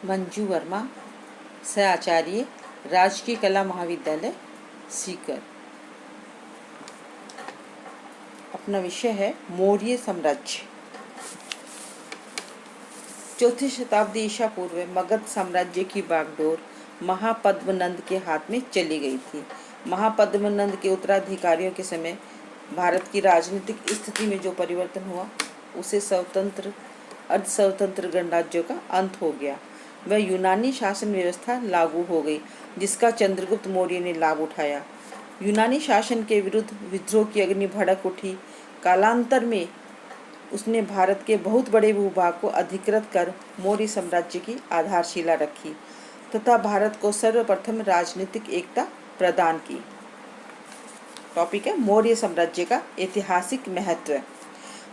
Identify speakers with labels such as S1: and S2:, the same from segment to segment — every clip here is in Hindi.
S1: मंजू वर्मा, सहआचार्य, राजकीय कला महाविद्यालय सीकर। अपना विषय है मौर्य साम्राज्य। चौथी शताब्दी ईसा पूर्व मगध साम्राज्य की बागडोर महापद्मनंद के हाथ में चली गई थी। महापद्मनंद के उत्तराधिकारियों के समय भारत की राजनीतिक स्थिति में जो परिवर्तन हुआ उसे स्वतंत्र अर्ध स्वतंत्र गणराज्यों का अंत हो गया। वह यूनानी शासन व्यवस्था लागू हो गई जिसका चंद्रगुप्त मौर्य ने लाभ उठाया। यूनानी शासन के विरुद्ध विद्रोह की अग्नि भड़क उठी। कालांतर में उसने भारत के बहुत बड़े भूभाग को अधिकृत कर मौर्य साम्राज्य की आधारशिला रखी तथा भारत को सर्वप्रथम राजनीतिक एकता प्रदान की। टॉपिक है मौर्य साम्राज्य का ऐतिहासिक महत्व।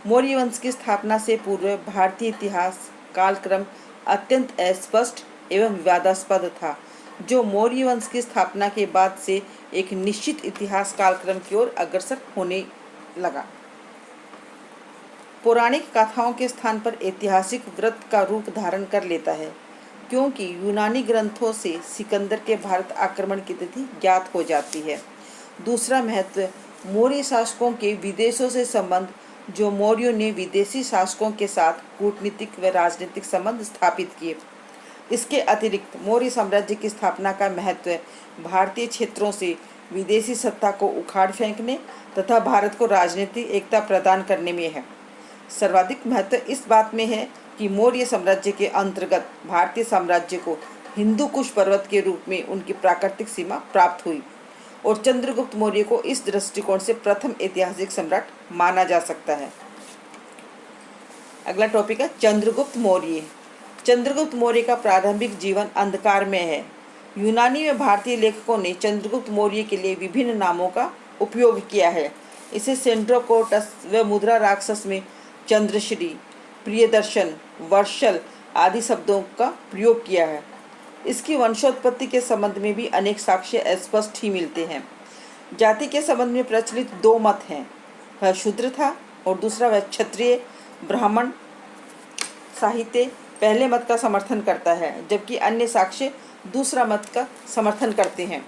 S1: मौर्य वंश की स्थापना से पूर्व भारतीय इतिहास कालक्रम अत्यंत अस्पष्ट एवं विवादास्पद था, जो मौर्य वंश की स्थापना के बाद से एक निश्चित इतिहास कालक्रम की ओर अग्रसर होने लगा। पौराणिक कथाओं के स्थान पर ऐतिहासिक व्रत का रूप धारण कर लेता है, क्योंकि यूनानी ग्रंथों से सिकंदर के भारत आक्रमण की तिथि ज्ञात हो जाती है। दूसरा महत्व, मौर्य शासकों के विदेशों से संबंध, जो मौर्यों ने विदेशी शासकों के साथ कूटनीतिक व राजनीतिक संबंध स्थापित किए। इसके अतिरिक्त मौर्य साम्राज्य की स्थापना का महत्व भारतीय क्षेत्रों से विदेशी सत्ता को उखाड़ फेंकने तथा भारत को राजनीतिक एकता प्रदान करने में है। सर्वाधिक महत्व इस बात में है कि मौर्य साम्राज्य के अंतर्गत भारतीय साम्राज्य को हिंदू कुश पर्वत के रूप में उनकी प्राकृतिक सीमा प्राप्त हुई और चंद्रगुप्त मौर्य को इस दृष्टिकोण से प्रथम ऐतिहासिक सम्राट माना जा सकता है। अगला टॉपिक है चंद्रगुप्त मौर्य। चंद्रगुप्त मौर्य का प्रारंभिक जीवन अंधकार में है। यूनानी व भारतीय लेखकों ने चंद्रगुप्त मौर्य के लिए विभिन्न नामों का उपयोग किया है। इसे सेंड्रोकोटस व मुद्रा राक्षस में चंद्रश्री, प्रियदर्शन, वर्षल आदि शब्दों का प्रयोग किया है। इसकी वंशोत्पत्ति के संबंध में भी अनेक साक्ष्य स्पष्ट ही मिलते हैं। जाति के संबंध में प्रचलित दो मत हैं, वह शूद्र था और दूसरा वह क्षत्रिय ब्राह्मण। साहित्य पहले मत का समर्थन करता है, जबकि अन्य साक्ष्य दूसरा मत का समर्थन करते हैं।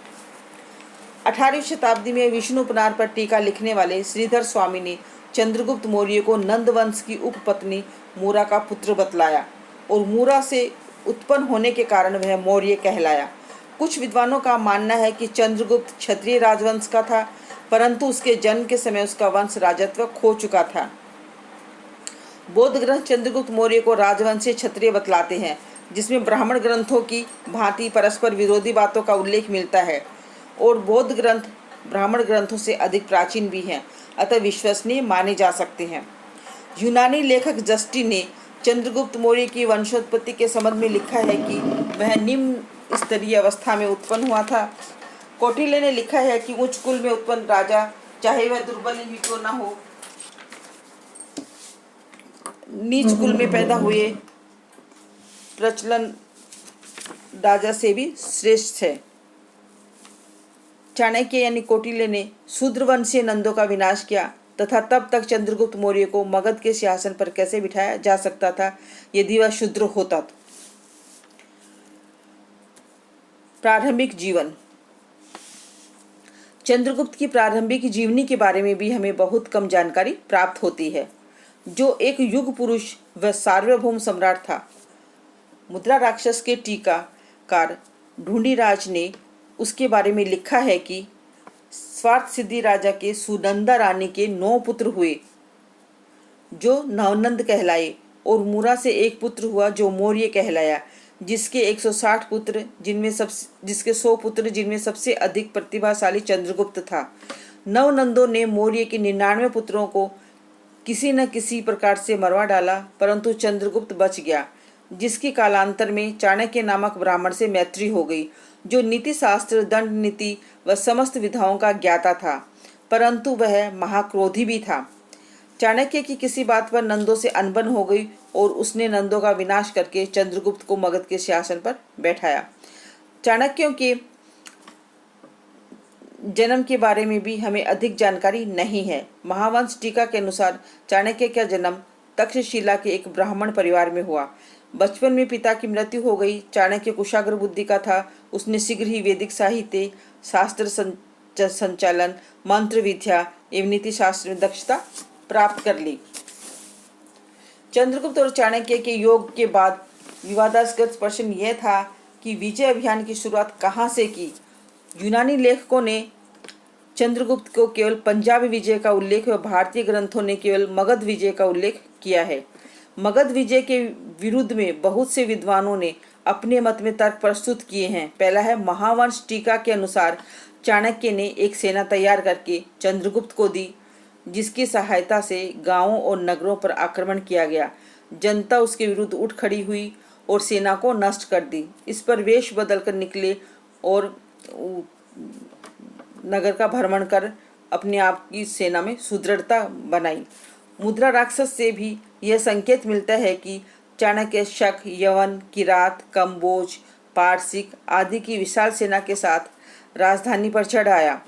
S1: 18वीं शताब्दी में विष्णु पुराण पर टीका लिखने वाले श्रीधर स्वामी ने चंद्रगुप्त मौर्य को नंद वंश की उपपत्नी मूरा का पुत्र बतलाया और मूरा से उत्पन्न होने के कारण वह मौर्य कहलाया। कुछ विद्वानों का मानना है कि चंद्रगुप्त क्षत्रिय राजवंश का था, परंतु उसके जन्म के समय उसका वंश राजत्व खो चुका था। बौद्ध ग्रंथ चंद्रगुप्त मौर्य को राजवंशीय क्षत्रिय बतलाते हैं, जिसमें ब्राह्मण ग्रंथों की भांति परस्पर विरोधी बातों का उल्लेख मिलता है और बौद्ध ग्रंथ ब्राह्मण ग्रंथों से अधिक प्राचीन भी हैं, अतः विश्वसनीय माने जा सकते हैं। यूनानी लेखक जस्टी ने चंद्रगुप्त मौर्य की वंशोत्पत्ति के संबंध में लिखा है कि वह निम्न स्तरीय अवस्था में उत्पन्न हुआ था। कौटिल्य ने लिखा है कि उच्च कुल में उत्पन्न राजा, चाहे वह दुर्बल ही क्यों न हो, नीच कुल में पैदा हुए प्रचलन राजा से भी श्रेष्ठ है। चाणक्य यानी कौटिल्य ने शूद्रवंशीय नंदों का विनाश किया तथा तब तक चंद्रगुप्त मौर्य को मगध के सिंहासन पर कैसे बिठाया जा सकता था यदि वह शूद्र होता। प्रारंभिक जीवन। चंद्रगुप्त की प्रारंभिक जीवनी के बारे में भी हमें बहुत कम जानकारी प्राप्त होती है। जो एक युग पुरुष व सार्वभौम सम्राट था। मुद्रा राक्षस के टीकाकार ढूंढीराज ने उसके बारे में लिखा है कि स्वार्थ सिद्धि राजा के सुनंदा रानी के 9 पुत्र हुए जो नवनंद कहलाए और मूरा से एक पुत्र हुआ जो मौर्य कहलाया, जिसके 160 पुत्र जिसके 100 पुत्र जिनमें सबसे अधिक प्रतिभाशाली चंद्रगुप्त था। नवनंदों ने मौर्य के 99 पुत्रों को किसी न किसी प्रकार से मरवा डाला, परंतु चंद्रगुप्त बच गया, जिसकी कालांतर में चाणक्य नामक ब्राह्मण से मैत्री हो गई, जो नीति शास्त्र, दंड नीति व समस्त विधाओं का ज्ञाता था, परंतु वह महाक्रोधी भी था। चाणक्य की किसी बात पर नंदों से अनबन हो गई और उसने नंदों का विनाश करके चंद्रगुप्त को मगध के सिंहासन पर बैठाया। चाणक्यों के जन्म के बारे में भी हमें अधिक जानकारी नहीं है। महावंश टीका के अनुसार चाणक्य का जन्म तक्षशिला के एक ब्राह्मण परिवार में हुआ। बचपन में पिता की मृत्यु हो गई। चाणक्य कुशाग्र बुद्धि का था। उसने शीघ्र ही वैदिक साहित्य, शास्त्र संचालन, मंत्र विद्या एवं नीति शास्त्र में दक्षता प्राप्त कर ली। चंद्रगुप्त और चाणक्य के योग के बाद विवादास्पद प्रश्न यह था कि विजय अभियान की शुरुआत कहाँ से की। यूनानी लेखकों ने चंद्रगुप्त को केवल पंजाब विजय का उल्लेख और भारतीय ग्रंथों ने केवल मगध विजय का उल्लेख किया है। मगध विजय के विरुद्ध में बहुत से विद्वानों ने अपने मत में तर्क प्रस्तुत किए हैं। पहला है महावंश टीका के अनुसार चाणक्य ने एक सेना तैयार करके चंद्रगुप्त को दी, जिसकी सहायता से गांवों और नगरों पर आक्रमण किया गया। जनता उसके विरुद्ध उठ खड़ी हुई और सेना को नष्ट कर दी। इस पर वेश बदलकर निकले और नगर का भ्रमण कर अपने आप की सेना में सुदृढ़ता बनाई। मुद्रा राक्षस से भी यह संकेत मिलता है कि चाणक्य शक, यवन, किरात, कंबोज, पारसिक आदि की विशाल सेना के साथ राजधानी पर चढ़ आया।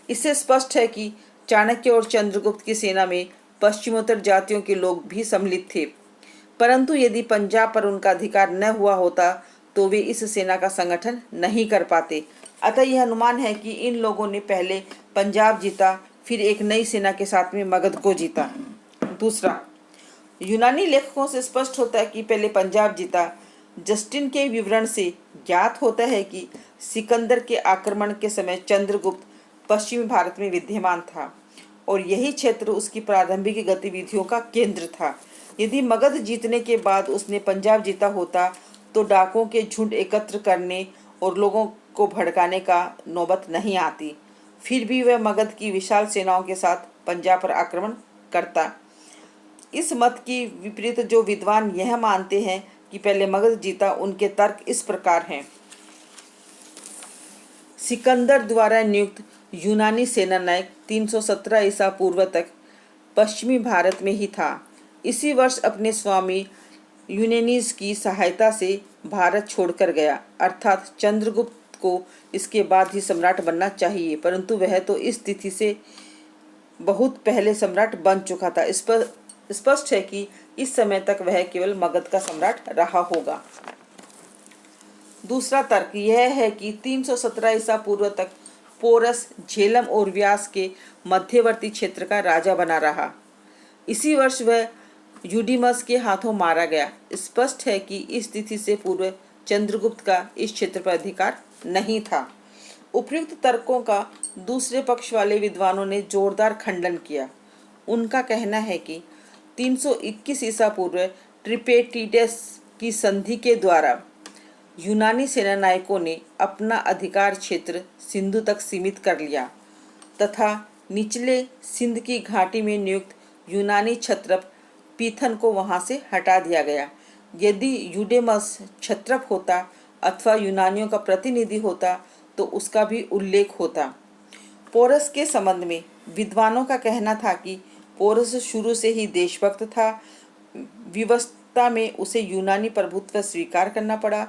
S1: इससे स्पष्ट है कि चाणक्य और चंद्रगुप्त की सेना में पश्चिमोत्तर जातियों के लोग भी सम्मिलित थे, परंतु यदि पंजाब पर उनका अधिकार न हुआ होता तो वे इस सेना का संगठन नहीं कर पाते। अतः यह अनुमान है कि इन लोगों ने पहले पंजाब जीता, फिर एक नई सेना के साथ में मगध को जीता। दूसरा, यूनानी लेखकों से स्पष्ट होता है कि पहले पंजाब जीता। जस्टिन के विवरण से ज्ञात होता है कि सिकंदर के आक्रमण के समय चंद्रगुप्त पश्चिमी भारत में विद्यमान था और यही क्षेत्र उसकी प्रारंभिक गतिविधियों का केंद्र था। यदि मगध जीतने के बाद उसने पंजाब जीता होता तो डाकुओं के झुंड एकत्र करने और लोगों को भड़काने का नौबत नहीं आती। फिर भी वह मगध की विशाल सेनाओं के साथ पंजाब पर आक्रमण करता। इस मत की विपरीत जो विद्वान यह मानते हैं कि पहले मगध जीता, उनके तर्क इस प्रकार हैं। सिकंदर द्वारा नियुक्त यूनानी सेनानायक 317 ईसा पूर्व तक पश्चिमी भारत में ही था। इसी वर्ष अपने स्वामी यूनेनीज की सहायता से भारत छोड़कर गया, अर्थात चंद्रगुप्त को इसके बाद ही सम्राट बनना चाहिए, परंतु वह तो इस तिथि से बहुत पहले सम्राट बन चुका था। इस पर स्पष्ट है कि इस समय तक वह केवल मगध का सम्राट रहा होगा। दूसरा तर्क यह है कि 317 ईसा पूर्व तक पोरस झेलम और व्यास के मध्यवर्ती क्षेत्र का राजा बना रहा। इसी वर्ष वह यूडीमस के हाथों मारा गया। स्पष्ट है कि इस तिथि से पूर्व चंद्रगुप्त का इस क्षेत्र पर अधिकार नहीं था। उपयुक्त तर्कों का दूसरे पक्ष वाले विद्वानों ने जोरदार खंडन किया। उनका कहना है कि 321 ईसा पूर्व ट्रिपेटिडस की संधि के द्वारा यूनानी सेनानायकों ने अपना अधिकार क्षेत्र सिंधु तक सीमित कर लिया तथा निचले सिंध की घाटी में नियुक्त यूनानी क्षत्रप पीथन को वहां से हटा दिया गया। यदि यूडेमस क्षत्रप होता अथवा यूनानियों का प्रतिनिधि होता तो उसका भी उल्लेख होता। पोरस के संबंध में विद्वानों का कहना था कि पोरस शुरू से ही देशभक्त था। विवस्था में उसे यूनानी प्रभुत्व स्वीकार करना पड़ा।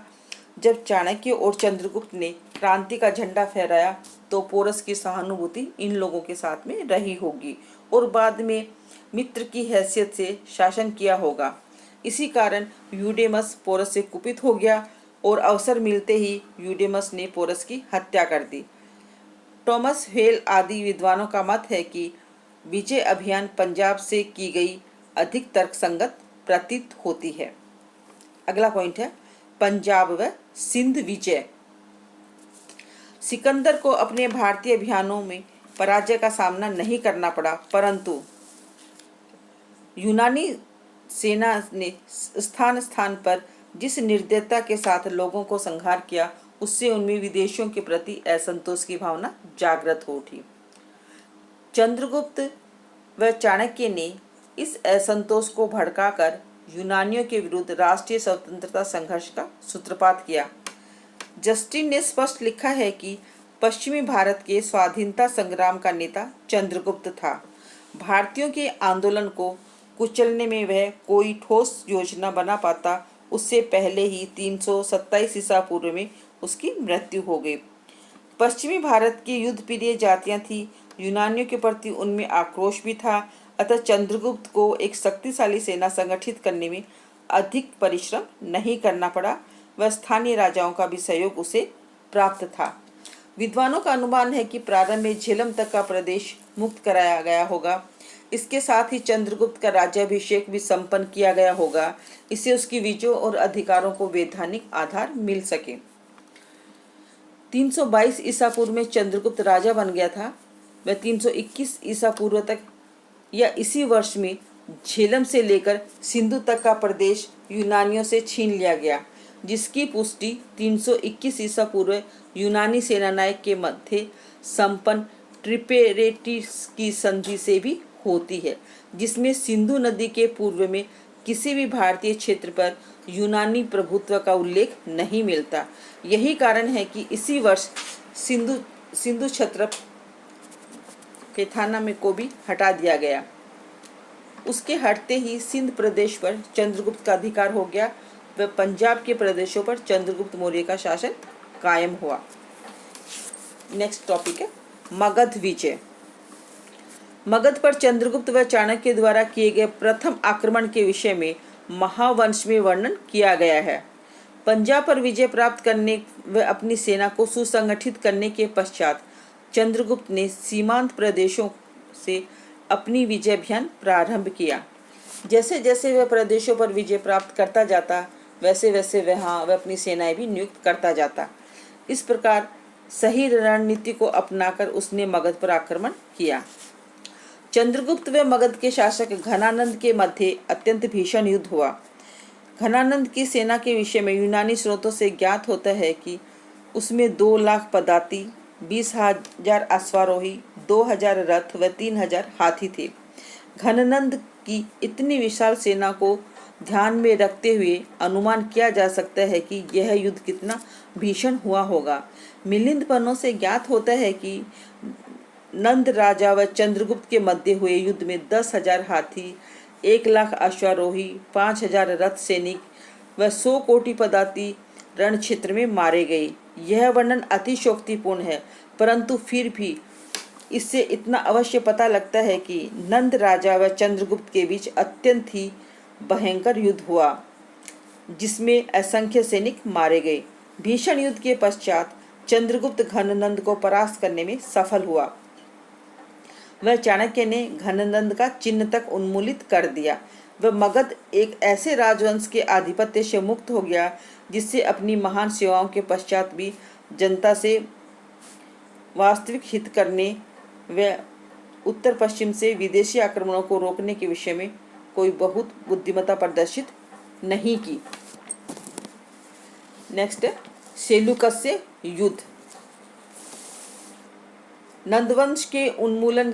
S1: जब चाणक्य और चंद्रगुप्त ने क्रांति का झंडा फहराया तो पोरस की सहानुभूति इन लोगों के साथ में रही होगी और बाद में मित्र की हैसियत से शासन किया होगा। इसी कारण यूडेमस पोरस से कुपित हो गया और अवसर मिलते ही यूडेमस ने पोरस की हत्या कर दी। टॉमस हेल आदि विद्वानों का मत है कि विजय अभियान पंजाब से की गई अधिक तर्कसंगत प्रतीत होती है। अगला पॉइंट है पंजाब व सिंध विजय। सिकंदर को अपने भारतीय अभियानों में पराजय का सामना नहीं करना पड़ा, परंतु यूनानी सेना ने स्थान स्थान पर जिस निर्दयता के साथ लोगों को संहार किया, उससे उनमें विदेशियों के प्रति असंतोष की भावना जागृत हो उठी। चंद्रगुप्त व चाणक्य ने इस असंतोष को भड़काकर यूनानियों के विरुद्ध राष्ट्रीय स्वतंत्रता संघर्ष का सूत्रपात किया। जस्टिन ने स्पष्ट लिखा है कि पश्चिमी भारत के स्वाधीनता संग्राम का नेता चंद्रगुप्त था। भारतीयों के आंदोलन को कुचलने में वह कोई ठोस योजना बना पाता, उससे पहले ही 327 ईसा पूर्व में उसकी मृत्यु हो गई। पश्चिमी भारत की युद्ध प्रिय जातियां थी, यूनानियों के प्रति उनमें आक्रोश भी था। अतः चंद्रगुप्त को एक शक्तिशाली सेना संगठित करने में अधिक परिश्रम नहीं करना पड़ा व स्थानीय राजाओं का भी सहयोग उसे प्राप्त था। विद्वानों का अनुमान है कि प्रारंभ में झेलम तक का प्रदेश मुक्त कराया गया होगा। इसके साथ ही चंद्रगुप्त का राज्याभिषेक भी संपन्न किया गया होगा। इससे उसकी विजयों और अधिकारों को वैधानिक आधार मिल सके। 322 ईसा पूर्व में चंद्रगुप्त राजा बन गया था। वह 321 ईसा पूर्व तक या इसी वर्ष में झेलम से लेकर सिंधु तक का प्रदेश यूनानियों से छीन लिया गया, जिसकी पुष्टि 321 ईसा पूर्व यूनानी सेनानायक के मध्य संपन्न ट्रिपेरेटिस की संधि से भी होती है, जिसमें सिंधु नदी के पूर्व में किसी भी भारतीय क्षेत्र पर यूनानी प्रभुत्व का उल्लेख नहीं मिलता। यही कारण है कि इसी वर्ष सिंधु छत्र केथाना में को भी हटा दिया गया। उसके हटते ही सिंध प्रदेश पर चंद्रगुप्त का अधिकार हो गया व पंजाब के प्रदेशों पर चंद्रगुप्त मौर्य का शासन कायम हुआ। नेक्स्ट टॉपिक है मगध विजय। मगध पर चंद्रगुप्त व चाणक्य द्वारा किए गए प्रथम आक्रमण के विषय में महावंश में वर्णन किया गया है। पंजाब पर विजय प्राप्त करने व अपनी सेना को सुसंगठित करने के पश्चात चंद्रगुप्त ने सीमांत प्रदेशों से अपनी विजय अभियान प्रारंभ किया। जैसे जैसे वह प्रदेशों पर विजय प्राप्त करता जाता, वैसे वैसे वह अपनी सेनाएं भी नियुक्त करता जाता। इस प्रकार सही रणनीति को अपनाकर उसने मगध पर आक्रमण किया। चंद्रगुप्त व मगध के शासक घनानंद के मध्य अत्यंत भीषण युद्ध हुआ। घनानंद की सेना के विषय में यूनानी स्रोतों से ज्ञात होता है कि उसमें 2 लाख पदाती, 20,000 अश्वारोही, 2,000 रथ व 3,000 हाथी थे। घनानंद की इतनी विशाल सेना को ध्यान में रखते हुए अनुमान किया जा सकता है कि यह युद्ध कितना भीषण हुआ होगा। मिलिंद पन्नों से ज्ञात होता है कि नंद राजा व चंद्रगुप्त के मध्य हुए युद्ध में 10,000 हाथी, 1 लाख अश्वारोही, 5,000 रथ सैनिक व 100 कोटि पदाती रण क्षेत्र में मारे गए। यह वर्णन अतिशयोक्तिपूर्ण है, परंतु फिर भी इससे इतना अवश्य पता लगता है कि नंद राजा व चंद्रगुप्त के बीच अत्यंत ही भयंकर युद्ध हुआ, जिसमें असंख्य सैनिक मारे गए। भीषण युद्ध के पश्चात चंद्रगुप्त घनानंद को परास्त करने में सफल हुआ। वह चाणक्य ने घनानंद का चिन्ह तक उन्मूलित कर दिया। वह मगध एक ऐसे राजवंश के आधिपत्य से मुक्त हो गया जिससे अपनी महान सेवाओं के पश्चात भी जनता से वास्तविक हित करने व उत्तर पश्चिम से विदेशी आक्रमणों को रोकने के विषय में कोई बहुत बुद्धिमत्ता प्रदर्शित नहीं की। नेक्स्ट है सेल्यूकस से युद्ध। नंदवंश के उन्मूलन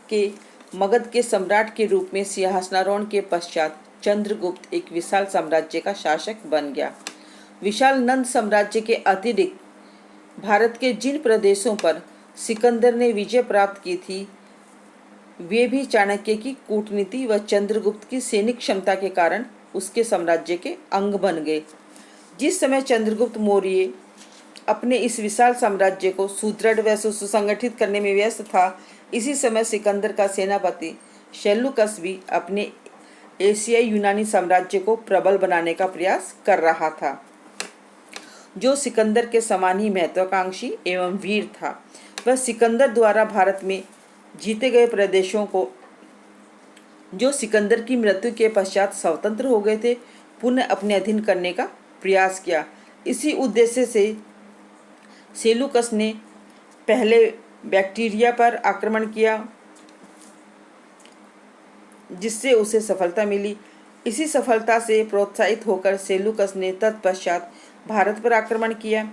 S1: के मगध के सम्राट के रूप में सिंहासनारोहण के पश्चात चंद्रगुप्त एक विशाल साम्राज्य का शासक बन गया। विशाल नंद साम्राज्य के अतिरिक्त भारत के जिन प्रदेशों पर सिकंदर ने विजय प्राप्त की थी, वे भी चाणक्य की कूटनीति व चंद्रगुप्त की सैनिक क्षमता के कारण उसके साम्राज्य के अंग बन गए। जिस समय चंद्रगुप्त मौर्य अपने इस विशाल साम्राज्य को सुदृढ़ व सुसंगठित करने में व्यस्त था, इसी समय सिकंदर का सेनापति सेल्यूकस भी अपने एशियाई यूनानी साम्राज्य को प्रबल बनाने का प्रयास कर रहा था, जो सिकंदर के समान ही महत्वाकांक्षी एवं वीर था। वह सिकंदर द्वारा भारत में जीते गए प्रदेशों को, जो सिकंदर की मृत्यु के पश्चात स्वतंत्र हो गए थे, पुनः अपने अधीन करने का प्रयास किया। इसी उद्देश्य से सेल्यूकस ने पहले बैक्टीरिया पर आक्रमण किया, जिससे उसे सफलता मिली। इसी सफलता से प्रोत्साहित होकर सेल्यूकस ने तत्पश्चात भारत पर आक्रमण किया,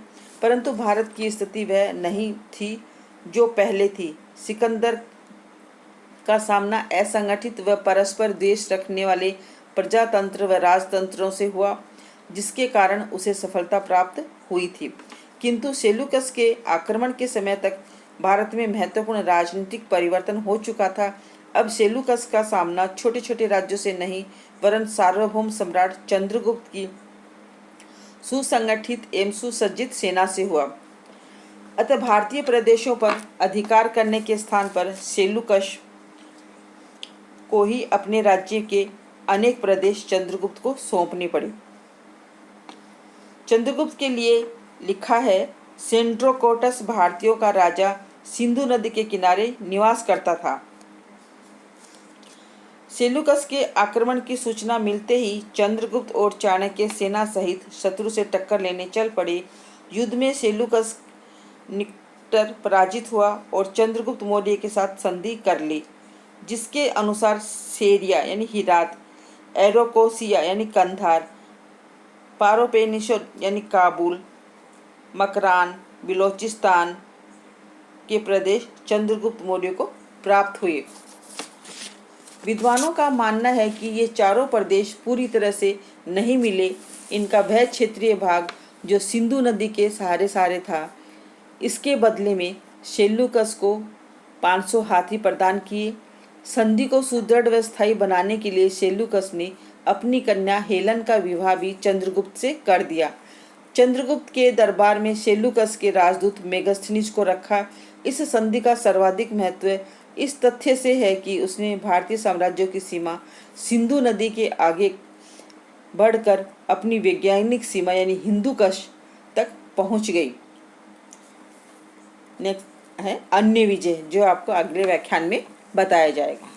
S1: परंतु भारत की स्थिति वह नहीं थी जो पहले थी। सिकंदर का सामना असंगठित व परस्पर द्वेष रखने वाले प्रजातंत्र व राजतंत्रों से हुआ, जिसके कारण उसे सफलता प्राप्त हुई थी। किंतु सेल्यूकस के आक्रमण के समय तक भारत में महत्वपूर्ण राजनीतिक परिवर्तन हो चुका था। अब सेल्यूकस का सामना छोटे छोटे राज्यों से नहीं, वरन सार्वभौम सम्राट चंद्रगुप्त की सुसंगठित एवं सुसज्जित सेना से हुआ। अतः भारतीय प्रदेशों पर अधिकार करने के स्थान पर सेल्यूकस को ही अपने राज्य के अनेक प्रदेश चंद्रगुप्त को सौंपने पड़े। चंद्रगुप्त के लिए लिखा है, सेंड्रोकोटस भारतीयों का राजा सिंधु नदी के किनारे निवास करता था। सेल्यूकस के आक्रमण की सूचना मिलते ही चंद्रगुप्त और चाणक्य सेना सहित शत्रु से टक्कर लेने चल पड़े। युद्ध में सेल्यूकस निकटर पराजित हुआ और चंद्रगुप्त मौर्य के साथ संधि कर ली, जिसके अनुसार सेरिया यानी हिरात, एरोकोसिया यानी कंधार, पारोपेनिशोर यानी काबुल, मकरान, बिलोचिस्तान के प्रदेश चंद्रगुप्त मौर्य को प्राप्त हुए। विद्वानों का मानना है कि ये चारों प्रदेश पूरी तरह से नहीं मिले। इनका वह क्षेत्रीय भाग जो सिंधु नदी के सहारे था, इसके बदले में सेल्यूकस को 500 हाथी प्रदान किए। संधि को सुदृढ़ व स्थायी बनाने के लिए सेल्यूकस ने अपनी कन्या हेलन का विवाह भी चंद्रगुप्त से कर दिया। चंद्रगुप्त के दरबार में सेल्यूकस के राजदूत मेगास्थनीज को रखा। इस संधि का सर्वाधिक महत्व इस तथ्य से है कि उसने भारतीय साम्राज्य की सीमा सिंधु नदी के आगे बढ़कर अपनी वैज्ञानिक सीमा यानी हिंदुकुश तक पहुंच गई। नेक्स्ट है अन्य विजय, जो आपको अगले व्याख्यान में बताया जाएगा।